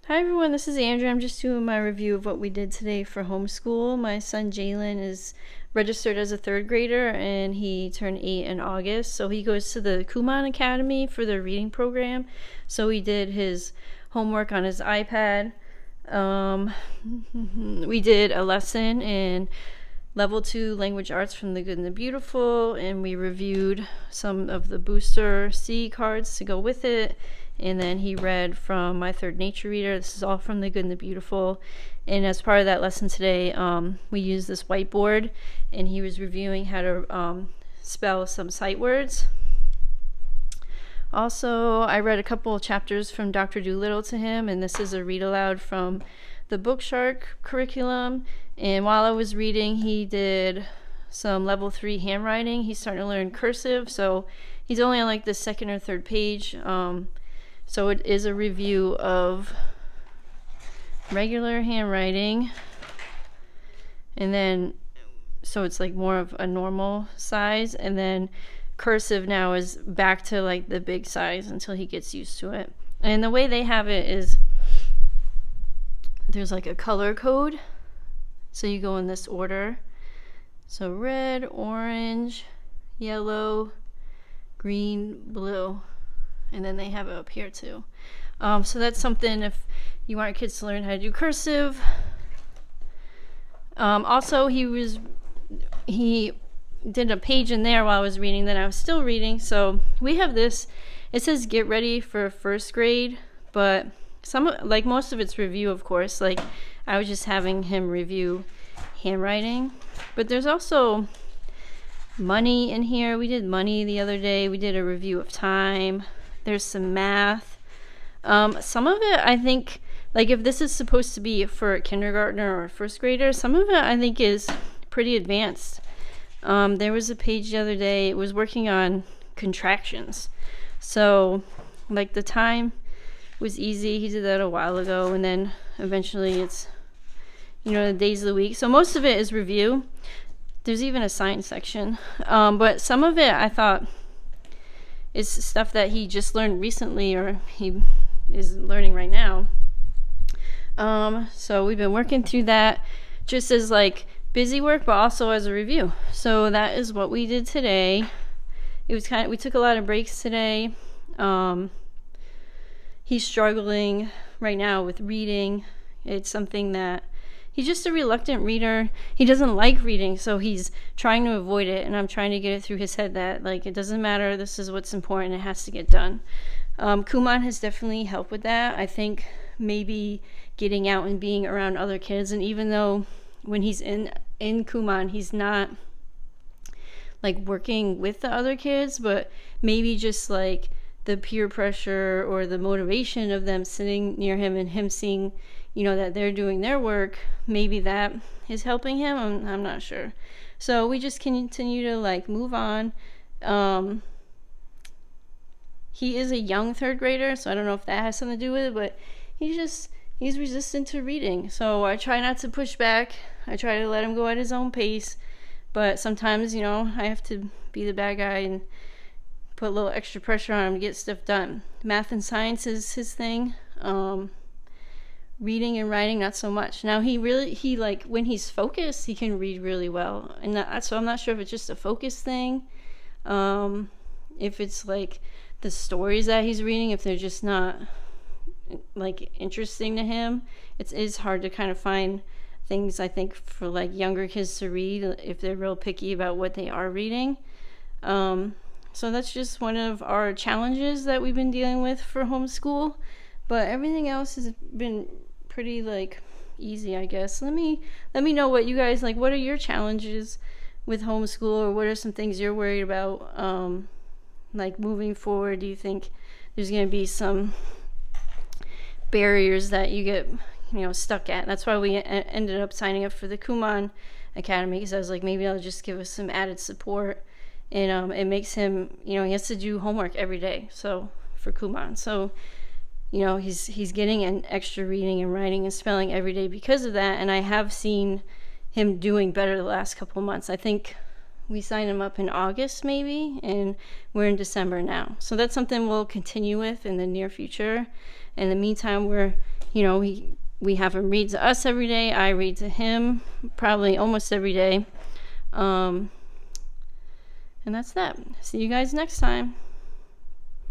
Hi everyone, this is Andrea. I'm just doing my review of what we did today for homeschool. My son Jalen is registered as a third grader and he turned 8 in August. So he goes to the Kumon Academy for their reading program. So he did his homework on his iPad. We did a lesson in Level 2 Language Arts from the Good and the Beautiful, and we reviewed some of the Booster C cards to go with it. And then he read from My Third Nature Reader. This is all from the Good and the Beautiful. And as part of that lesson today, we used this whiteboard, and he was reviewing how to spell some sight words. Also, I read a couple of chapters from Dr. Dolittle to him, and this is a read aloud from the Book Shark curriculum. And while I was reading, he did some level 3 handwriting. He's starting to learn cursive, so he's only on like the second or third page. So it is a review of regular handwriting, and then so it's like more of a normal size, and then cursive now is back to like the big size until he gets used to it. And the way they have it is there's like a color code, so you go in this order. So red, orange, yellow, green, blue. And then they have it up here too. So that's something if you want your kids to learn how to do cursive. Also, he did a page in there while I was reading that I was still reading. So we have this. It says get ready for first grade, but like most of it's review, of course. Like I was just having him review handwriting, but there's also money in here. We did money the other day. We did a review of time. There's some math. Some of it, I think, like if this is supposed to be for a kindergartner or a first grader, some of it I think is pretty advanced. There was a page the other day, it was working on contractions. So, like the time was easy. He did that a while ago, and then eventually it's, the days of the week. So most of it is review. There's even a science section. But some of it I thought is stuff that he just learned recently, or he is learning right now. So we've been working through that just as like busy work, but also as a review. So that is what we did today. It was we took a lot of breaks today. He's struggling right now with reading. It's something that he's just a reluctant reader. He doesn't like reading, so he's trying to avoid it, and I'm trying to get it through his head that, like, it doesn't matter, this is what's important, it has to get done. Kumon has definitely helped with that. I think maybe getting out and being around other kids, and even though when he's in Kumon, he's not, like, working with the other kids, but maybe just, like, the peer pressure or the motivation of them sitting near him and him seeing that they're doing their work, maybe that is helping him. I'm not sure. So we just continue to like move on. He is a young third grader, so I don't know if that has something to do with it, but he's resistant to reading. So I try not to push back. I try to let him go at his own pace, but sometimes, I have to be the bad guy and put a little extra pressure on him to get stuff done. Math and science is his thing. Reading and writing, not so much. Now he like when he's focused, he can read really well, and so I'm not sure if it's just a focus thing, if it's like the stories that he's reading, if they're just not like interesting to him. It is hard to kind of find things, I think, for like younger kids to read if they're real picky about what they are reading. So that's just one of our challenges that we've been dealing with for homeschool, but everything else has been pretty like easy, I guess. Let me know what you guys like. What are your challenges with homeschool, or what are some things you're worried about, like moving forward? Do you think there's going to be some barriers that you get stuck at? That's why we ended up signing up for the Kumon Academy, because I was like, maybe I'll just give us some added support, and it makes him, he has to do homework every day, so for Kumon, so he's getting an extra reading and writing and spelling every day because of that, and I have seen him doing better the last couple of months. I think we signed him up in August maybe, and we're in December now. So that's something we'll continue with in the near future. In the meantime, we're you know, we have him read to us every day. I read to him probably almost every day. And that's that. See you guys next time.